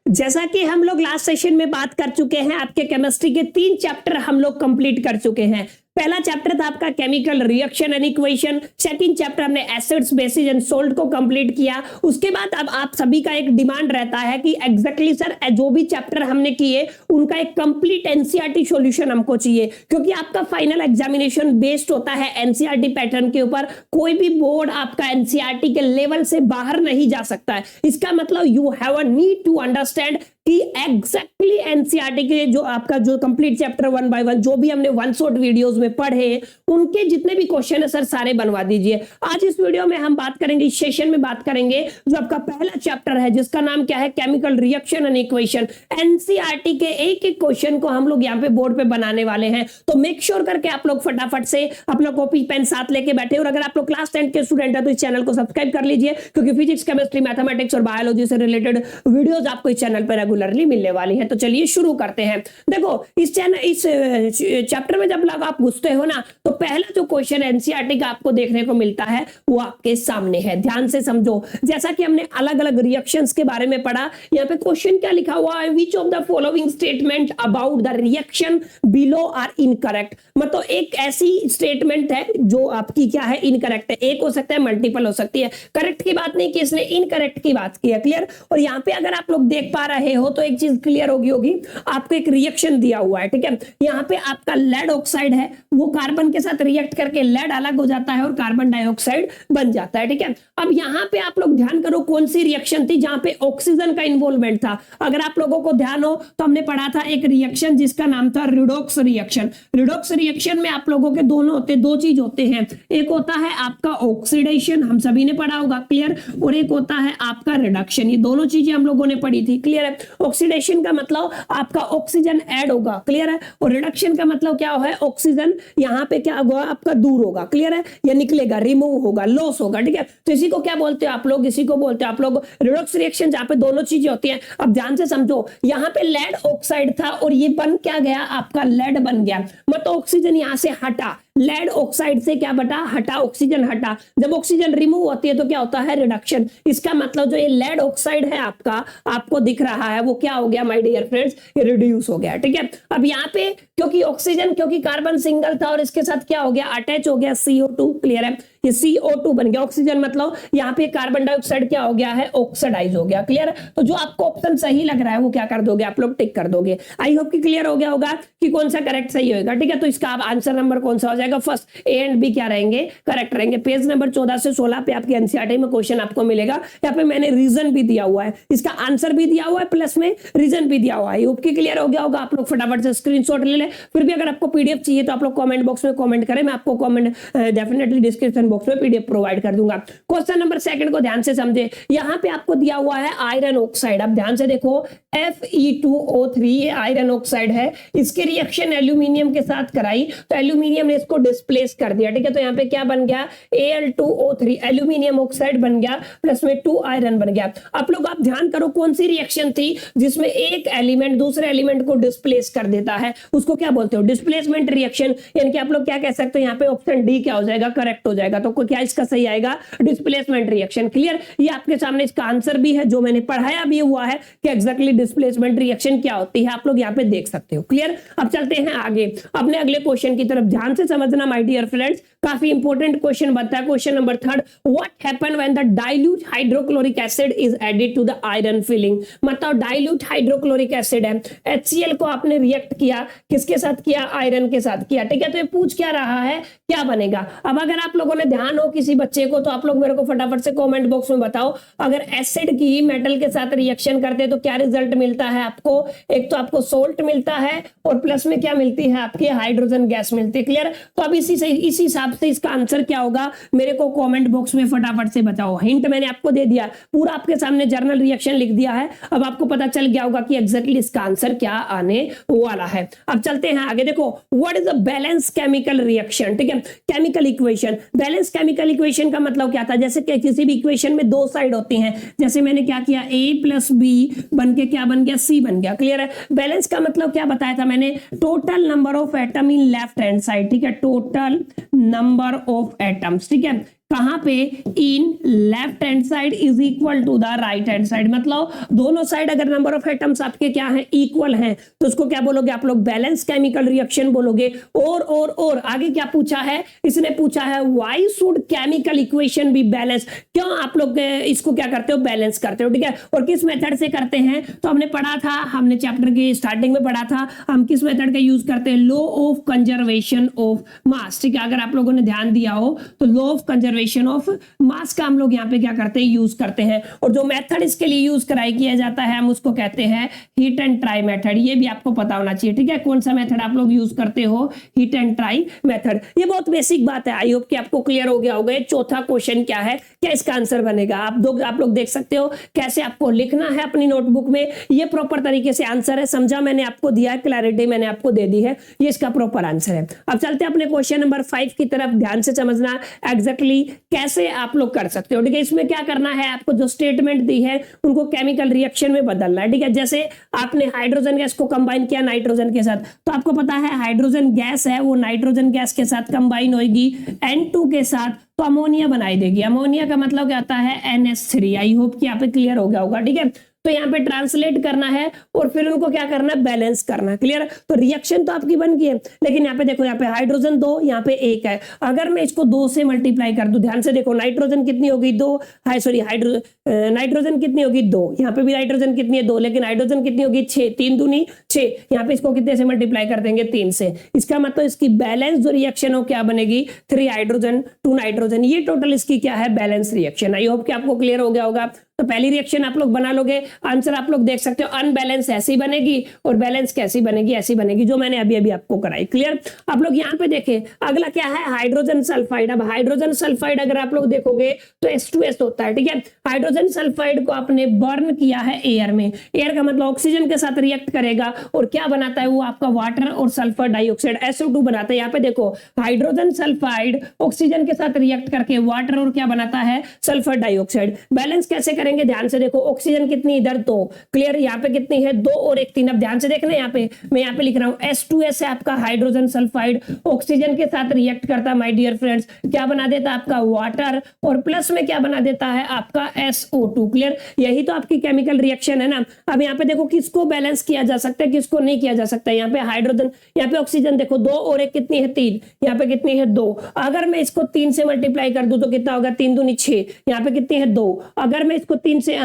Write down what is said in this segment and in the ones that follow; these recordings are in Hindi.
जैसा कि हम लोग लास्ट सेशन में बात कर चुके हैं, आपके केमिस्ट्री के 3 चैप्टर हम लोग कंप्लीट कर चुके हैं। पहला चैप्टर था आपका chemical reaction and equation, second chapter हमने एसिड्स बेसिस एंड सोल्ट को कंप्लीट किया। उसके बाद अब आप सभी का एक डिमांड रहता है कि एग्जैक्टली सर जो भी चैप्टर हमने किए उनका एक कंप्लीट एनसीईआरटी सॉल्यूशन हमको चाहिए, क्योंकि आपका फाइनल एग्जामिनेशन बेस्ड होता है एनसीईआरटी पैटर्न के ऊपर। कोई भी बोर्ड आपका एनसीईआरटी के लेवल से बाहर नहीं जा सकता है। इसका मतलब you have a need to understand कि एग्जैक्टली एनसीईआरटी के जो आपका जो कंप्लीट चैप्टर 1 बाय 1 जो भी हमने वन शॉट वीडियोस में पढ़े उनके जितने भी क्वेश्चन है सर सारे बनवा दीजिए। आज इस वीडियो में हम बात करेंगे, इस सेशन में बात करेंगे जो आपका पहला चैप्टर है जिसका नाम क्या है, chemical reaction and equation. NCERT के एक एक क्वेश्चन को हम लोग यहाँ पे बोर्ड पे बनाने वाले हैं, तो मेक श्योर करके आप लोग फटाफट से अपना कॉपी पेन साथ लेके बैठे। और अगर आप लोग क्लास 10 के स्टूडेंट है तो इस चैनल को सब्सक्राइब कर लीजिए, क्योंकि फिजिक्स, केमिस्ट्री, मैथमेटिक्स और बायोलॉजी से रिलेटेड वीडियोस आपको इस चैनल पर रेगुलरली मिलने वाली है। तो चलिए शुरू करते हैं। देखो इस चैप्टर में जब लोग आप घुसते हो ना, तो पहला जो क्वेश्चन एनसीईआरटी का आपको देखने को मिलता है वो आपके सामने है। ध्यान से समझो, जैसा कि हमने अलग अलग रिएक्शंस के बारे में पढ़ा, यहाँ पे क्वेश्चन क्या लिखा हुआ है, which of the following statement about the reaction below are incorrect. मतलब एक ऐसी स्टेटमेंट है जो आपकी क्या है, इनकरेक्ट है। एक हो सकता है, मल्टीपल हो सकती है। करेक्ट की बात नहीं की इसने, इनकरेक्ट की बात की है। क्लियर। और यहाँ पे अगर आप लोग देख पा रहे हो तो एक चीज क्लियर होगी, आपको एक रिएक्शन दिया हुआ है, ठीक है। यहाँ पे आपका लेड ऑक्साइड है, वो कार्बन के साथ रिएक्ट करके लेड अलग हो जाता है और कार्बन डाइऑक्साइड बन जाता है, ठीक है। अब यहाँ पे आप लोग ध्यान करो कौन सी रिएक्शन थी जहां पे ऑक्सीजन का इन्वॉल्वमेंट था। अगर आप लोगों को ध्यान हो तो हमने पढ़ा था एक रिएक्शन जिसका नाम था रिडॉक्स रिएक्शन। रिडॉक्स रिएक्शन में आप लोगों के दोनों होते, दो चीज होते हैं, एक होता है आपका ऑक्सीडेशन, हम सभी ने पढ़ा होगा, क्लियर, और एक होता है आपका रिडक्शन। ये दोनों चीजें हम लोगों ने पढ़ी थी, क्लियर है। ऑक्सीडेशन का मतलब आपका ऑक्सीजन ऐड होगा, क्लियर है, और रिडक्शन का मतलब क्या है, ऑक्सीजन यहाँ पे क्या होगा, आपका दूर होगा, क्लियर है, या निकलेगा, रिमूव होगा, लॉस होगा, ठीक है। तो इसी को क्या बोलते हो आप लोग, इसी को बोलते हो आप लोग रिडॉक्स रिएक्शन, जहां पे दोनों चीजें होती हैं। अब ध्यान से समझो, यहाँ पे लेड ऑक्साइड था और ये बन क्या गया, आपका लेड बन गया। मतलब ऑक्सीजन यहां से हटा, लेड ऑक्साइड से क्या बटा, हटा, ऑक्सीजन हटा। जब ऑक्सीजन रिमूव होती है तो क्या होता है, रिडक्शन। इसका मतलब जो ये लेड ऑक्साइड है आपका, आपको दिख रहा है, वो क्या हो गया माय डियर फ्रेंड्स, ये रिड्यूस हो गया, ठीक है। अब यहाँ पे क्योंकि ऑक्सीजन, क्योंकि कार्बन सिंगल था और इसके साथ क्या हो गया, अटैच हो गया CO2, क्लियर है, ये CO2 बन गया। ऑक्सीजन मतलब यहाँ पे कार्बन डाइऑक्साइड क्या हो गया है, ऑक्सीडाइज हो गया, क्लियर। तो जो आपको ऑप्शन सही लग रहा है वो क्या कर दोगे आप लोग, टिक कर दोगे। आई होप कि क्लियर हो गया होगा कि कौन सा करेक्ट सही होगा, ठीक है। तो इसका आप आंसर नंबर कौन सा हो जाएगा, फर्स्ट ए एंड बी क्या रहेंगे, करेक्ट रहेंगे। पेज नंबर 14 से 16 पे आपके एनसीईआरटी में क्वेश्चन आपको मिलेगा। यहाँ पे मैंने रीजन भी दिया हुआ है, इसका आंसर भी दिया हुआ है, प्लस में रीजन भी दिया हुआ है। होप कि क्लियर हो गया होगा। आप लोग फटाफट से स्क्रीनशॉट ले लें। फिर भी अगर आपको पीडीएफ चाहिए तो आप लोग कमेंट बॉक्स में कमेंट करें, मैं आपको कमेंट डेफिनेटली डिस्क्रिप्शन बॉक्स में पीडीएफ प्रोवाइड कर दूंगा। क्वेश्चन नंबर सेकंड को ध्यान से समझे। यहाँ पे आपको दिया हुआ है आयरन ऑक्साइड। अब ध्यान से देखो, Fe2O3 ये आयरन ऑक्साइड है, इसके रिएक्शन एल्यूमिनियम के साथ कराई तो एल्यूमिनियम ने इसको डिस्प्लेस कर दिया, ठीक है। तो यहाँ पे क्या बन गया, Al2O3 एल्यूमिनियम ऑक्साइड बन गया, प्लस में 2 आयरन बन गया। आप लोग आप ध्यान करो कौन सी रिएक्शन थी जिसमें एक एलिमेंट दूसरे एलिमेंट को डिस्प्लेस कर देता है, उसको क्या बोलते हो, डिस्प्लेसमेंट रिएक्शन। यानी कि आप लोग क्या कह सकते हो, यहाँ पे ऑप्शन डी क्या हो जाएगा, करेक्ट हो जाएगा। तो क्या इसका सही आएगा, डिस्प्लेसमेंट रिएक्शन, क्लियर। ये आपके सामने इसका आंसर भी है, जो मैंने पढ़ाया भी हुआ है कि एग्जैक्टली डिस्प्लेसमेंट रिएक्शन क्या होती है, आप लोग यहाँ पे देख सकते हो, क्लियर। अब चलते हैं आगे अपने अगले क्वेश्चन की तरफ। ध्यान से समझना माय डियर फ्रेंड्स, काफी इंपॉर्टेंट क्वेश्चन बनता है। Question number 3, what happen when the dilute hydrochloric acid is added to the iron filing. मतलब डाइल्यूट हाइड्रोक्लोरिक एसिड है, HCl को आपने रिएक्ट किया, किसके साथ किया, आयरन के साथ किया, ठीक है। तो ये पूछ क्या रहा है, क्या बनेगा। अब अगर आप लोगों ने ध्यान हो किसी बच्चे को तो आप लोग मेरे को फटाफट से कमेंट बॉक्स में बताओ, अगर एसिड की मेटल के साथ रिएक्शन करते तो क्या रिजल्ट मिलता है आपको। एक तो आपको सोल्ट मिलता है और प्लस में क्या मिलती है, आपकी हाइड्रोजन गैस मिलती है, क्लियर। तो अब इसी हिसाब से इसका आंसर क्या होगा, मेरे को कमेंट बॉक्स में फटाफट से बताओ। हिंट मैंने आपको दे दिया, पूरा आपके सामने जर्नल रिएक्शन लिख दिया है। अब आपको पता चल गया होगा कि एग्जैक्टली इसका आंसर क्या आने वाला है। अब चलते हैं आगे। देखो, what is a balance chemical reaction, ठीक है, chemical equation. Balance chemical equation का मतलब क्या था, जैसे कि किसी भी इक्वेशन में दो साइड होती हैं, जैसे मैंने क्या किया, A + B बन के क्या बन गया, C बन गया, क्लियर है। बैलेंस का मतलब क्या बताया था मैंने, total number of atom in left hand side, ठीक है, टोटल नंबर ऑफ एटम्स, ठीक है। कहां पे, in left hand side is equal to the right hand side, मतलब दोनों साइड अगर नंबर ऑफ एटम्स आपके क्या है, इक्वल हैं, तो उसको क्या बोलोगे आप लोग, बैलेंस केमिकल रिएक्शन बोलोगे। और आगे क्या पूछा है, इसने पूछा है why should chemical equation be balance, क्यों आप लोग इसको क्या करते हो, बैलेंस करते हो, ठीक है। और किस मेथड से करते हैं, तो हमने पढ़ा था, हमने चैप्टर के स्टार्टिंग में पढ़ा था, हम किस मेथड का यूज करते हैं, law of conservation of mass, ठीक है। अगर आप लोगों ने ध्यान दिया हो तो law of conservation of mass का हम लोग यहाँ पे क्या करते हैं, यूज करते हैं। और जो मेथड इसके लिए यूज किया जाता है, हम उसको कहते हैं हीट एंड ट्राई मेथड। ये भी आपको पता होना चाहिए, ठीक है, कौन सा मेथड आप लोग यूज करते हो, हीट एंड ट्राई मेथड। ये बहुत बेसिक बात है, आई होप कि आपको क्लियर हो गया होगा। चौथा क्वेश्चन क्या है, क्या इसका आंसर बनेगा, आप लोग देख सकते हो कैसे आपको लिखना है अपनी नोटबुक में। ये प्रॉपर तरीके से आंसर है, समझा मैंने आपको दिया है, क्लैरिटी मैंने आपको दे दी है, ये इसका प्रॉपर आंसर है। अब चलते हैं अपने क्वेश्चन नंबर 5 की तरफ, ध्यान से समझना एग्जैक्टली कैसे आप लोग कर सकते हो, ठीक है। इसमें क्या करना है, आपको जो स्टेटमेंट दी है उनको केमिकल रिएक्शन में बदलना है, ठीक है। जैसे आपने हाइड्रोजन गैस को कंबाइन किया नाइट्रोजन के साथ, तो आपको पता है हाइड्रोजन गैस है वो नाइट्रोजन गैस के साथ कंबाइन होगी N2 के साथ, तो अमोनिया बनाई देगी। अमोनिया का मतलब क्या आता है, NH3। आई होप कि यहाँ पे क्लियर हो गया होगा, ठीक है। तो यहाँ पे ट्रांसलेट करना है और फिर उनको क्या करना है, बैलेंस करना है, क्लियर। तो रिएक्शन तो आपकी बन गई है, लेकिन यहाँ पे देखो, यहाँ पे हाइड्रोजन 2, यहाँ पे 1 है। अगर मैं इसको 2 से मल्टीप्लाई कर दूं, ध्यान से देखो, नाइट्रोजन कितनी होगी, 2, नाइट्रोजन कितनी होगी, 2, यहाँ पे भी नाइट्रोजन कितनी है, 2, लेकिन हाइड्रोजन कितनी होगी, 6, 3 दूनी 6, यहाँ पे इसको कितने से मल्टीप्लाई कर देंगे, 3 से। इसका मतलब इसकी बैलेंस जो रिएक्शन हो क्या बनेगी, 3 हाइड्रोजन 2 नाइट्रोजन, ये टोटल इसकी क्या है, बैलेंस रिएक्शन। आई होप कि आपको क्लियर हो गया होगा। तो पहली रिएक्शन आप लोग बना लोगे, आंसर आप लोग देख सकते हो, अनबैलेंस ऐसी बनेगी और बैलेंस कैसी बनेगी, ऐसी बनेगी, जो मैंने अभी अभी आपको कराई, क्लियर। आप लोग यहाँ पे देखें, अगला क्या है, हाइड्रोजन सल्फाइड। अब हाइड्रोजन सल्फाइड अगर आप लोग देखोगे तो H2S होता है, ठीक है। हाइड्रोजन सल्फाइड को आपने बर्न किया है एयर में, एयर का मतलब ऑक्सीजन के साथ रिएक्ट करेगा और क्या बनाता है वो आपका वाटर और सल्फर डाइऑक्साइड SO2 बनाता है। यहाँ पे देखो, हाइड्रोजन सल्फाइड ऑक्सीजन के साथ रिएक्ट करके वाटर और क्या बनाता है, सल्फर डाइऑक्साइड। बैलेंस कैसे करेंगे, ध्यान से देखो, ऑक्सीजन कितनी इधर 2, क्लियर, यहाँ पे कितनी है, 2 और 1 3। अब ध्यान से देखना, यहाँ पे मैं यहाँ पे लिख रहा हूं H2S है आपका हाइड्रोजन सल्फाइड, ऑक्सीजन के साथ रिएक्ट करता माय डियर फ्रेंड्स, क्या बना देता है आपका वाटर, और प्लस में क्या बना देता है आपका SO2, क्लियर। यही तो आपकी केमिकल रिएक्शन है ना। अब यहाँ पे देखो, किसको बैलेंस किया जा सकता है, किसको नहीं किया जा सकता। यहाँ पे हाइड्रोजन, यहाँ पे ऑक्सीजन देखो, 2 और 1 कितनी है, 3, यहाँ पे कितनी है, 2। अगर मैं इसको 3 से मल्टीप्लाई कर दूं तो कितना होगा, 3 दूनी 6, यहाँ पे कितनी है, 2। अगर मैं इसको 3 से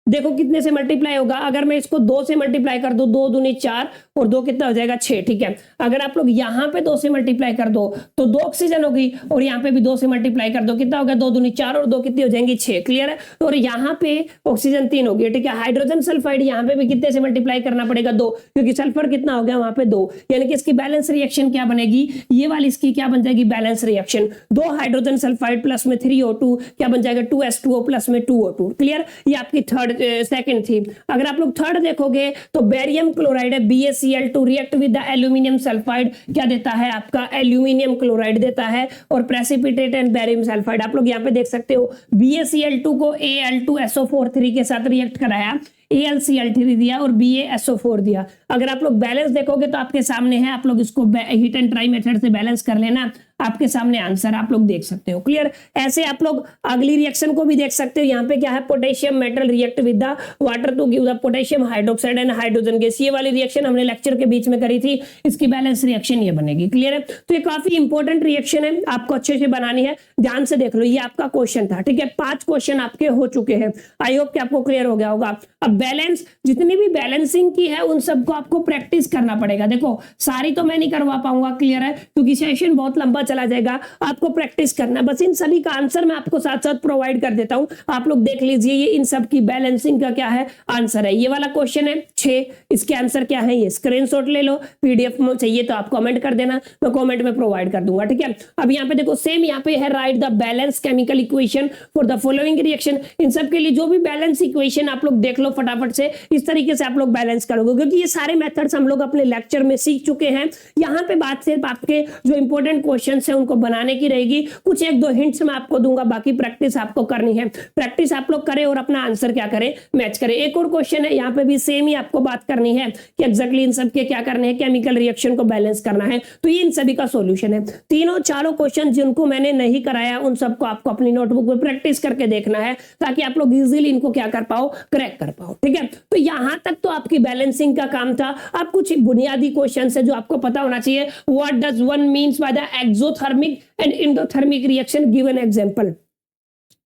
देखो कितने से मल्टीप्लाई होगा, अगर मैं इसको 2 से मल्टीप्लाई कर दूं, 2 दूनी 4 और 2 कितना हो जाएगा, 6, ठीक है। अगर आप लोग यहाँ पे 2 से मल्टीप्लाई कर दो तो 2 ऑक्सीजन होगी, और यहाँ पे भी 2 से मल्टीप्लाई कर दो, कितना होगा, 2 दूनी 4 और 2 कितनी हो जाएंगी, 6, क्लियर है। तो और यहाँ पे ऑक्सीजन 3 होगी, ठीक है। हाइड्रोजन सल्फाइड यहाँ पे भी कितने से मल्टीप्लाई करना पड़ेगा, 2, क्योंकि सल्फर कितना हो गया वहां पे 2, यानी कि इसकी बैलेंस रिएक्शन क्या बनेगी, ये वाली इसकी क्या बन जाएगी, balance reaction. 2 hydrogen sulphide plus में 3O2 क्या बन जाएगा, 2H2O प्लस में 2O2, क्लियर। ये आपकी सेकंड थी। अगर आप लोग थर्ड देखोगे तो बेरियम क्लोराइड है, BaCl2 react with the aluminium sulphide, क्या देता है आपका, एल्यूमिनियम क्लोराइड देता है, और प्रेसिपिटेट एंड बेरियम सल्फाइड। आप लोग यहाँ पे देख सकते हो, BaCl2 को Al2SO4 के साथ रिएक्ट कराया, AlCl3 दिया और BaSO4 दिया। अगर आप लोग बैलेंस देखोगे तो आपके सामने है, आप लोग इसको हीट एंड ट्राई मेथड से बैलेंस कर लेना, आपके सामने आंसर आप लोग देख सकते हो, क्लियर। ऐसे आप लोग अगली रिएक्शन को भी देख सकते हो। यहाँ पे क्या है, potassium metal react with the water to give the potassium hydroxide and hydrogen gas. ये वाली रिएक्शन हमने लेक्चर के बीच में करी थी, इसकी बैलेंस रिएक्शन ये बनेगी, क्लियर है। तो ये काफी इंपॉर्टेंट रिएक्शन है, आपको अच्छे से बनानी है, ध्यान से देख लो। ये आपका क्वेश्चन था, ठीक है। 5 क्वेश्चन आपके हो चुके हैं, आई होप कि आपको क्लियर हो गया होगा। अब बैलेंस, जितनी भी बैलेंसिंग की है उन सबको आपको प्रैक्टिस करना पड़ेगा। देखो सारी तो मैं नहीं करवा पाऊंगा, क्लियर है, क्योंकि सेशन बहुत लंबा चला जाएगा, आपको प्रैक्टिस करना। बस इन सभी का आंसर मैं आपको साथ साथ प्रोवाइड कर देता हूं, आप लोग देख लीजिए। ये इन सब की बैलेंसिंग का क्या है, आंसर है। ये वाला क्वेश्चन है 6, इसके आंसर क्या है, ये स्क्रीनशॉट ले लो, PDF में चाहिए तो आप कमेंट कर देना, मैं कमेंट में प्रोवाइड कर दूंगा, ठीक है। अब यहाँ पे देखो, सेम यहाँ पे है, write the balance chemical equation for the following reaction. इन सब के लिए जो भी बैलेंस इक्वेशन आप लोग देख लो फटाफट से, इस तरीके से आप लोग बैलेंस करोगे, क्योंकि ये सारे मेथड्स हम लोग अपने लेक्चर में सीख चुके हैं। यहाँ पे बात सिर्फ आपके जो इंपॉर्टेंट क्वेश्चन क्वेश्चंस है उनको बनाने की रहेगी। कुछ एक दो हिंट्स मैं आपको दूंगा, बाकी प्रैक्टिस आपको करनी है। प्रैक्टिस आप लोग करें और अपना आंसर क्या करें, मैच करें। एक और क्वेश्चन है, यहाँ पे भी सेम ही आपको बात करनी है कि एग्जैक्टली इन सब के क्या करने हैं, केमिकल रिएक्शन को बैलेंस करना है। तो ये इन सभी का सॉल्यूशन है। तीनों चारों क्वेश्चन जिनको मैंने नहीं कराया उन सबको आपको अपनी नोटबुक में प्रैक्टिस करके देखना है, ताकि आप लोग इजीली इनको क्या कर पाओ, क्रैक कर पाओ। ठीक है, तो यहां तक तो आपकी बैलेंसिंग का काम था। अब कुछ बुनियादी क्वेश्चन है जो आपको पता होना चाहिए। What does one means by the exothermic and endothermic reaction, give an example.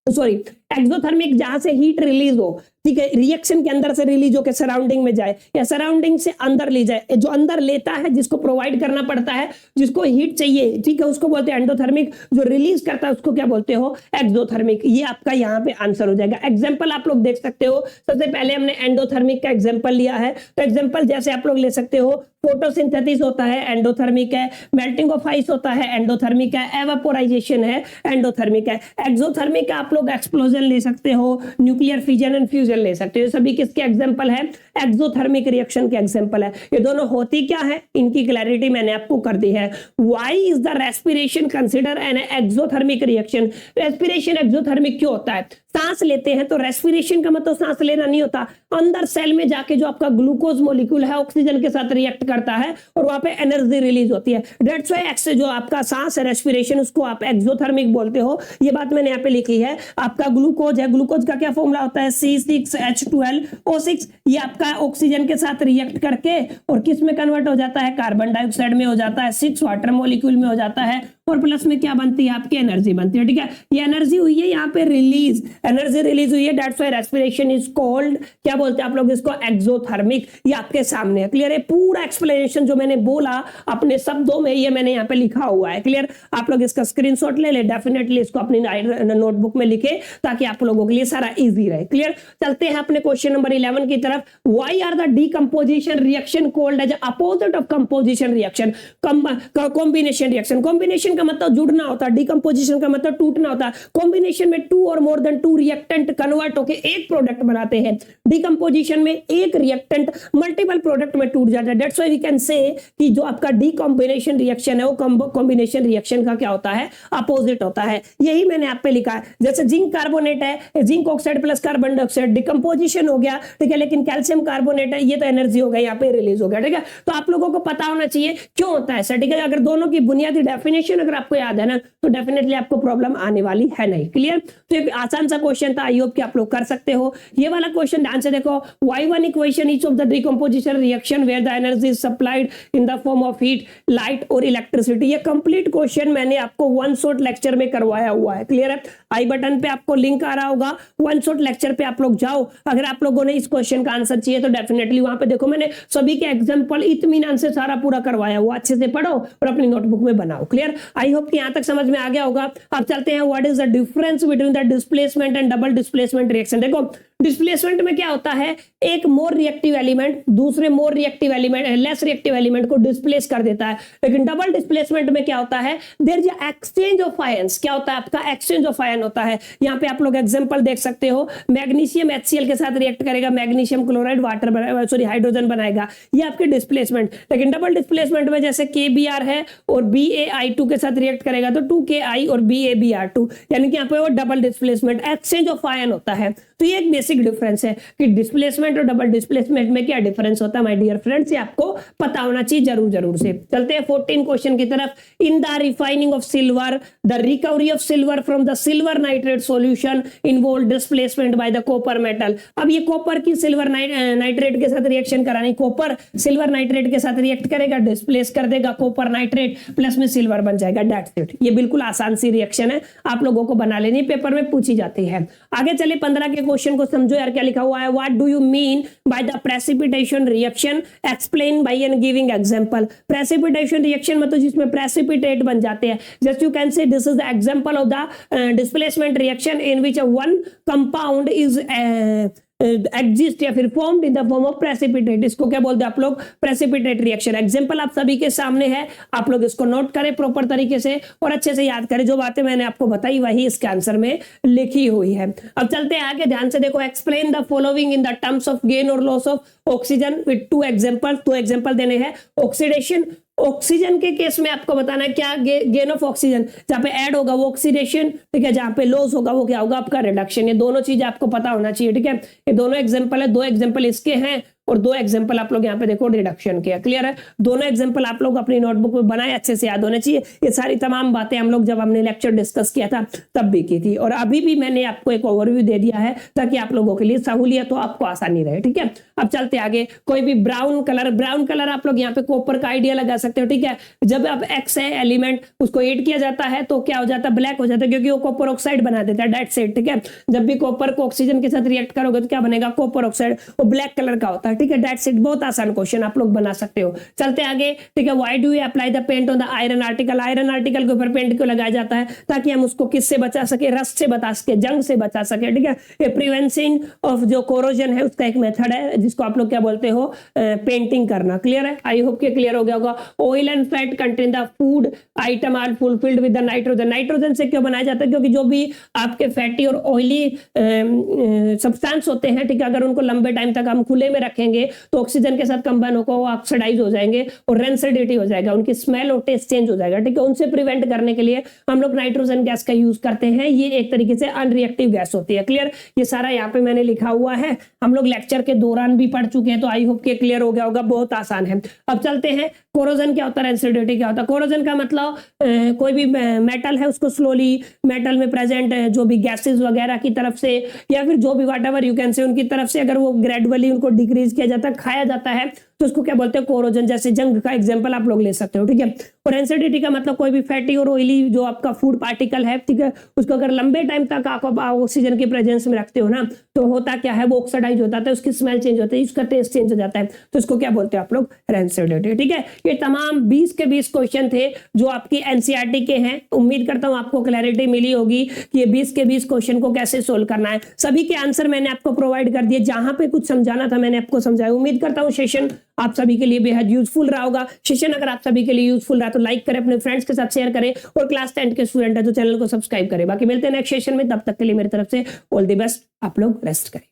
Sorry, exothermic जहां से हीट रिलीज हो, ठीक है, रिएक्शन के अंदर से रिलीज होकर सराउंडिंग में जाए या सराउंडिंग से अंदर ले जाए, जो अंदर लेता है, जिसको प्रोवाइड करना पड़ता है, जिसको हीट चाहिए, ठीक है, उसको बोलते हैं एंडोथर्मिक। जो रिलीज करता है उसको क्या बोलते हो, एक्सोथर्मिक। ये आपका यहाँ पे आंसर हो जाएगा। एग्जाम्पल आप लोग देख सकते हो। सबसे पहले हमने एंडोथर्मिक का एग्जाम्पल लिया है, तो एग्जाम्पल जैसे आप लोग ले सकते हो, फोटोसिंथेसिस होता है, एंडोथर्मिक है। मेल्टिंग ऑफ आइस होता है, एंडोथर्मिक है। एवापोराइजेशन है, एंडोथर्मिक है। एक्सोथर्मिक का आप लोग एक्सप्लोजन ले सकते हो, न्यूक्लियर फिजन एंड फ्यूजन ले सकते हो। सभी किसके एग्जांपल है, एक्सोथर्मिक रिएक्शन के एग्जांपल है। ये दोनों होती क्या है, इनकी क्लैरिटी मैंने आपको कर दी है। Why is the respiration consider an exothermic reaction. Respiration exothermic क्यों होता है? सांस लेते हैं तो रेस्पिरेशन का मतलब सांस लेना नहीं होता, अंदर सेल में जाके जो आपका ग्लूकोज मॉलिक्यूल है ऑक्सीजन के साथ रिएक्ट करता है और वहां पे एनर्जी रिलीज होती है। दैट्स व्हाई एक्स जो आपका सांस है, रेस्पिरेशन, उसको आप एक्सोथर्मिक बोलते हो। ये बात मैंने यहाँ पे लिखी है। आपका ग्लूकोज है, ग्लूकोज का क्या फॉर्मूला होता है, C6H12O6। ये आपका ऑक्सीजन के साथ रिएक्ट करके और किस में कन्वर्ट हो जाता है, कार्बन डाइऑक्साइड में हो जाता है, 6 वाटर मॉलिक्यूल में हो जाता है और प्लस में क्या बनती है, आपकी एनर्जी बनती है। ठीक है, ये एनर्जी हुई है यहाँ पे रिलीज, एनर्जी रिलीज हुई है। That's why respiration is called, क्या बोलते हैं आप लोग इसको, एक्सोथर्मिक। ये आपके सामने है। क्लियर है? पूरा एक्सप्लेनेशन जो मैंने बोला अपने शब्दों में, ये मैंने यहाँ पे लिखा हुआ है। क्लियर? आप लोग इसका स्क्रीनशॉट ले ले, डेफिनेटली इसको अपनी नोटबुक में लिखे, ताकि आप लोगों के लिए सारा इजी रहे। क्लियर? चलते हैं अपने क्वेश्चन नंबर 11 की तरफ। Why are the decomposition reaction called as opposite of composition reaction? Combination reaction, combination का मतलब जुड़ना होता है, डिकम्पोजिशन का मतलब टूटना होता है। कॉम्बिनेशन में 2 और मोर देन 2 रिएक्टेंट कन्वर्ट होकर एक प्रोडक्ट बनाते हैं। डिकम्पोजिशन में एक रिएक्टेंट मल्टीपल प्रोडक्ट में टूट जाता है। That's why we can say कि जो आपका डिकम्बिनेशन रिएक्शन है वो कॉम्बिनेशन रिएक्शन का क्या होता है, अपोजिट होता है। यही मैंने आप पे लिखा है। जैसे जिंक कार्बोनेट है, zinc oxide plus carbon dioxide, decomposition हो गया, ठीक है, लेकिन कैल्शियम कार्बोनेट है, ये तो एनर्जी हो गया, यहाँ पे रिलीज हो गया। ठीक है, तो आप लोगों को पता होना चाहिए क्यों होता है। ठीक है, अगर दोनों की बुनियादी डेफिनेशन अगर आपको याद है ना, तो डेफिनेटली आपको प्रॉब्लम आने वाली है नहीं। क्लियर? तो एक आसान सा क्वेश्चन था, आई होप कि आप लोग कर सकते हो। ये वाला क्वेश्चन ध्यान से देखो। Y1 equation each of the decomposition reaction where the energy is supplied in the form of heat, light और इलेक्ट्रिसिटी। ये कंप्लीट क्वेश्चन मैंने आपको वन शॉट लेक्चर में करवाया हुआ है। क्लियर है? आई बटन पे आपको लिंक आ रहा होगा, वन शॉट लेक्चर पे आप लोग जाओ। अगर आप लोगों ने इस क्वेश्चन का आंसर चाहिए तो डेफिनेटली वहां पे देखो, मैंने सभी के एग्जांपल इत्मीनान से सारा पूरा करवाया हुआ। अच्छे से पढ़ो और अपनी नोटबुक में बनाओ। क्लियर? आई होप कि यहां तक समझ में आ गया होगा। अब चलते हैं, what is the difference between the displacement and double displacement reaction. देखो, डिस्प्लेसमेंट में क्या होता है, एक मोर रिएक्टिव एलिमेंट दूसरे more reactive element, less reactive element को डिस्प्लेस कर देता है। लेकिन डबल डिस्प्लेसमेंट में क्या होता है, there is exchange of ions. क्या होता है, आपका एक्सचेंज ऑफ आयन होता है। यहाँ पे आप लोग एग्जांपल देख सकते हो, मैग्नीशियम HCl के साथ रिएक्ट करेगा, magnesium chloride water sorry hydrogen बनाएगा, ये आपके डिस्प्लेसमेंट। लेकिन डबल डिस्प्लेसमेंट में जैसे KBr है और BaI2 के साथ रिएक्ट करेगा तो 2Ki और BaBr2, यानी कि यहाँ पे वो double displacement, exchange of ion होता है। तो ये एक बेसिक डिफरेंस है कि डिस्प्लेसमेंट और डबल डिस्प्लेसमेंट में क्या डिफरेंस होता है माय डियर फ्रेंड्स, ये आपको पता होना चाहिए जरूर से। चलते हैं 14 क्वेश्चन की तरफ। In the refining of silver, the recovery of silver from the silver nitrate solution involve displacement by the copper metal. अब ये कॉपर की सिल्वर नाइट्रेट के साथ रिएक्शन करानी, कॉपर सिल्वर नाइट्रेट के साथ रिएक्ट करेगा, डिस्प्लेस कर देगा कॉपर नाइट्रेट, प्लस में सिल्वर बन जाएगा। That's it. ये बिल्कुल आसान सी रिएक्शन है, आप लोगों को बना लेनी, पेपर में पूछी जाती है। आगे चले 15 के क्वेश्चन को समझो यार, क्या लिखा हुआ है। What do you mean by the precipitation reaction, explain by an giving example. Precipitation reaction मतलब जिसमें प्रेसिपिटेट बन जाते हैं। Just you can say this is the example of the displacement reaction in which one compound is exist या फिर formed in the form of precipitate. इसको क्या बोलते हैं आप लोग, प्रेसिपिटेट रिएक्शन। एग्जांपल आप सभी के सामने है, आप लोग इसको नोट करें प्रॉपर तरीके से और अच्छे से याद करें। जो बातें मैंने आपको बताई वही इसके आंसर में लिखी हुई है। अब चलते हैं आगे, ध्यान से देखो। Explain the following in the terms of gain और loss of oxygen with 2 example. 2 example देने हैं। ऑक्सीडेशन ऑक्सीजन के केस में आपको बताना है क्या गेन ऑफ ऑक्सीजन, जहां पे ऐड होगा वो ऑक्सीडेशन, ठीक है, जहां पे लॉस होगा वो क्या होगा आपका रिडक्शन। ये दोनों चीज आपको पता होना चाहिए, ठीक है। ये दोनों एग्जांपल है, 2 एग्जांपल इसके हैं और 2 एग्जांपल आप लोग यहाँ पे देखो रिडक्शन के। क्लियर है, दोनों एग्जांपल आप लोग अपनी नोटबुक में बनाए, अच्छे से याद होने चाहिए। ये सारी तमाम बातें हम लोग जब हमने लेक्चर डिस्कस किया था तब भी की थी, और अभी भी मैंने आपको एक ओवरव्यू दे दिया है ताकि आप लोगों के लिए सहूलियत हो, आपको आसानी रहे, ठीक है। अब चलते आगे, कोई भी ब्राउन कलर आप लोग यहाँ पे कॉपर का आइडिया लगा सकते हो, ठीक है। जब अब एक्स है एलिमेंट, उसको हीट किया जाता है तो क्या हो जाता है, ब्लैक हो जाता है, क्योंकि वो कॉपर ऑक्साइड बना देता है, डेड सेट, ठीक है। जब भी कॉपर को ऑक्सीजन के साथ रिएक्ट करोगे तो क्या बनेगा, कॉपर ऑक्साइड, वो ब्लैक कलर का होता है, ठीक है, डेड सेट। बहुत आसान क्वेश्चन आप लोग बना सकते हो। चलते आगे, ठीक है। Why do you apply the paint on the iron article, iron article के ऊपर पेंट क्यों लगाया जाता है, ताकि हम उसको किससे बचा सके, रस्ट से बचा सके, जंग से बचा सके, ठीक है। ये प्रिवेंसिंग ऑफ जो कोरोजन है उसका एक मेथड है जिसको आप लोग क्या बोलते हो, पेंटिंग करना। क्लियर है, आई होप कि क्लियर हो गया होगा। Oil and fat contain the food item are fulfilled with the nitrogen, nitrogen से क्यों बनाया जाता है, क्योंकि जो भी आपके फैटी और ऑयली सब्सटेंस होते हैं, ठीक है, अगर उनको लंबे टाइम तक हम खुले में रखेंगे तो ऑक्सीजन के साथ कंबाइन होकर वो ऑक्सीडाइज हो जाएंगे और रेंसिडिटी हो जाएगा, उनकी स्मेल और टेस्ट चेंज हो जाएगा, ठीक है। उनसे प्रिवेंट करने के लिए हम लोग नाइट्रोजन गैस का यूज करते हैं। ये एक तरीके से अनरिएक्टिव गैस होती है। क्लियर, ये सारा यहाँ पे मैंने लिखा हुआ है, हम लोग लेक्चर के दौरान भी पढ़ चुके हैं, तो आई होप के क्लियर हो गया होगा, बहुत आसान है। अब चलते हैं, कोरोजन क्या होता है, रेंसिडिटी क्या होता है। कोरोजन का मतलब कोई भी मेटल है उसको स्लोली मेटल में प्रेजेंट जो भी गैसेस वगैरह की तरफ से या फिर जो भी व्हाटएवर यू कैन से उनकी तरफ से अगर वो ग्रेजुअली उनको डिक्रीज किया जाता है, खाया जाता है, तो उसको क्या बोलते हैं, कोरोजन। जैसे जंग का एग्जांपल आप लोग ले सकते हो, ठीक है। और रेंसिडिटी का मतलब कोई भी फैटी और ऑयली जो आपका फूड पार्टिकल है, ठीक है, उसको अगर लंबे टाइम तक आप ऑक्सीजन के प्रेजेंस में रखते हो ना, तो होता क्या है, वो ऑक्सीडाइज हो जाता है, उसकी स्मेल चेंज होती है, उसका टेस्ट चेंज हो जाता है, तो इसको क्या बोलते हैं आप लोग, रेंसिडिटी, ठीक है। ये तमाम 20 के 20 क्वेश्चन थे जो आपकी एनसीईआरटी के हैं। उम्मीद करता हूं आपको क्लैरिटी मिली होगी कि ये 20 के 20 क्वेश्चन को कैसे सोल्व करना है। सभी के आंसर मैंने आपको प्रोवाइड कर दिए, जहां पे कुछ समझाना था मैंने आपको समझाया। उम्मीद करता हूं सेशन आप सभी के लिए बेहद यूजफुल रहा होगा। सेशन अगर आप सभी के लिए यूजफुल रहा तो लाइक करें, अपने फ्रेंड्स के साथ शेयर करें, और क्लास 10 के स्टूडेंट है तो चैनल को सब्सक्राइब करें। बाकी मिलते हैं नेक्स्ट सेशन में, तब तक के लिए मेरी तरफ से ऑल द बेस्ट। आप लोग रेस्ट करें।